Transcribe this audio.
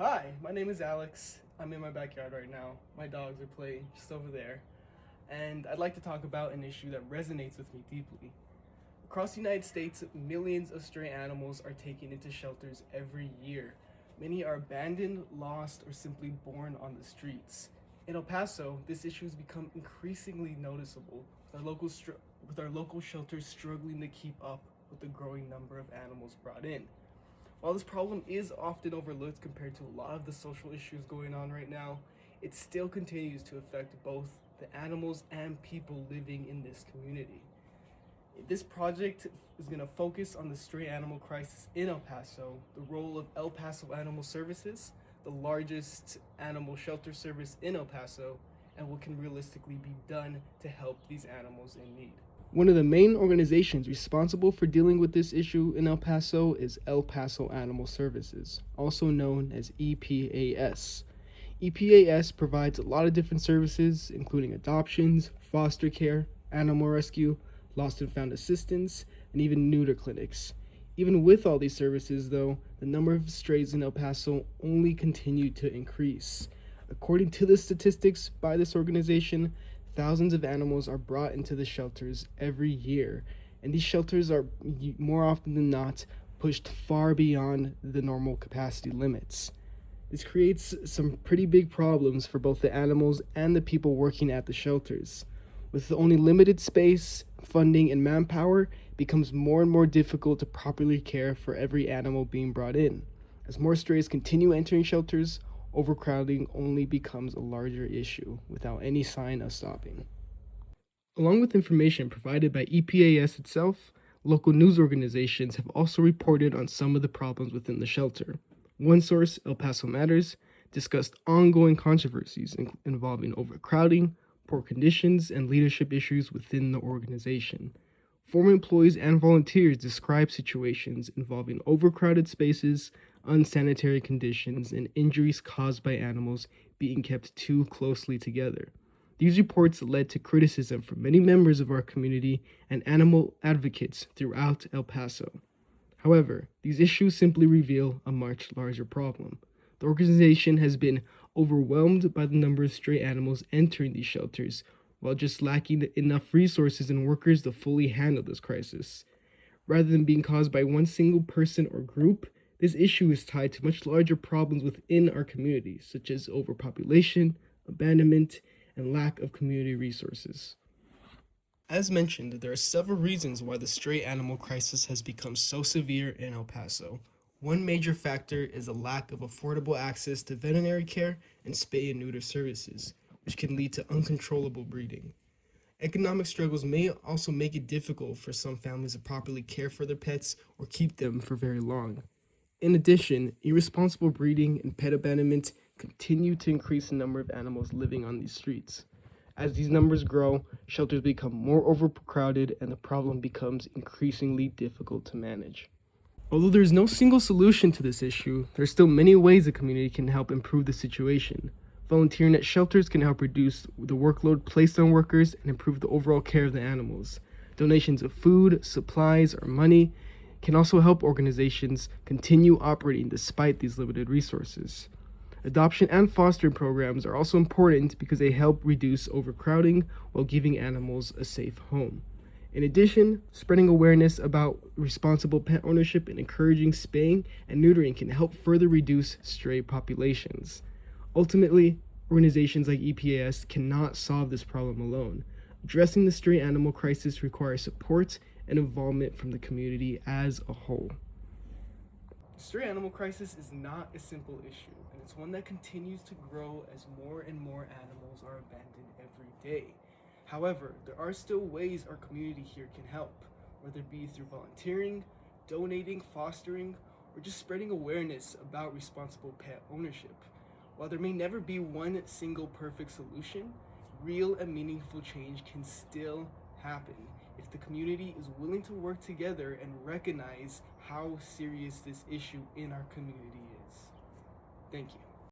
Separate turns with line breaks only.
Hi, my name is Alex. I'm in my backyard right now. My dogs are playing just over there. And I'd like to talk about an issue that resonates with me deeply. Across the United States, millions of stray animals are taken into shelters every year. Many are abandoned, lost, or simply born on the streets. In El Paso, this issue has become increasingly noticeable, with our local shelters struggling to keep up with the growing number of animals brought in. While this problem is often overlooked compared to a lot of the social issues going on right now, it still continues to affect both the animals and people living in this community. This project is going to focus on the stray animal crisis in El Paso, the role of El Paso Animal Services, the largest animal shelter service in El Paso, and what can realistically be done to help these animals in need. One of the main organizations responsible for dealing with this issue in El Paso is El Paso Animal Services, also known as EPAS. EPAS provides a lot of different services, including adoptions, foster care, animal rescue, lost and found assistance, and even neuter clinics. Even with all these services, though, the number of strays in El Paso only continue to increase. According to the statistics by this organization, thousands of animals are brought into the shelters every year, and these shelters are more often than not pushed far beyond the normal capacity limits. This creates some pretty big problems for both the animals and the people working at the shelters. With only limited space, funding, and manpower, it becomes more and more difficult to properly care for every animal being brought in. As more strays continue entering shelters, overcrowding only becomes a larger issue without any sign of stopping. Along with information provided by EPAS itself, local news organizations have also reported on some of the problems within the shelter. One source, El Paso Matters, discussed ongoing controversies involving overcrowding, poor conditions, and leadership issues within the organization. Former employees and volunteers describe situations involving overcrowded spaces, unsanitary conditions, and injuries caused by animals being kept too closely together. These reports led to criticism from many members of our community and animal advocates throughout El Paso. However, these issues simply reveal a much larger problem. The organization has been overwhelmed by the number of stray animals entering these shelters, while just lacking enough resources and workers to fully handle this crisis. Rather than being caused by one single person or group, this issue is tied to much larger problems within our community, such as overpopulation, abandonment, and lack of community resources. As mentioned, there are several reasons why the stray animal crisis has become so severe in El Paso. One major factor is a lack of affordable access to veterinary care and spay and neuter services, which can lead to uncontrollable breeding. Economic struggles may also make it difficult for some families to properly care for their pets or keep them for very long. In addition, irresponsible breeding and pet abandonment continue to increase the number of animals living on these streets. As these numbers grow, shelters become more overcrowded and the problem becomes increasingly difficult to manage. Although there is no single solution to this issue, there are still many ways the community can help improve the situation. Volunteering at shelters can help reduce the workload placed on workers and improve the overall care of the animals. Donations of food, supplies, or money can also help organizations continue operating despite these limited resources. Adoption and fostering programs are also important because they help reduce overcrowding while giving animals a safe home. In addition, spreading awareness about responsible pet ownership and encouraging spaying and neutering can help further reduce stray populations. Ultimately, organizations like EPAS cannot solve this problem alone. Addressing the stray animal crisis requires support and involvement from the community as a whole. The stray animal crisis is not a simple issue, and it's one that continues to grow as more and more animals are abandoned every day. However, there are still ways our community here can help, whether it be through volunteering, donating, fostering, or just spreading awareness about responsible pet ownership. While there may never be one single perfect solution, real and meaningful change can still happen if the community is willing to work together and recognize how serious this issue in our community is. Thank you.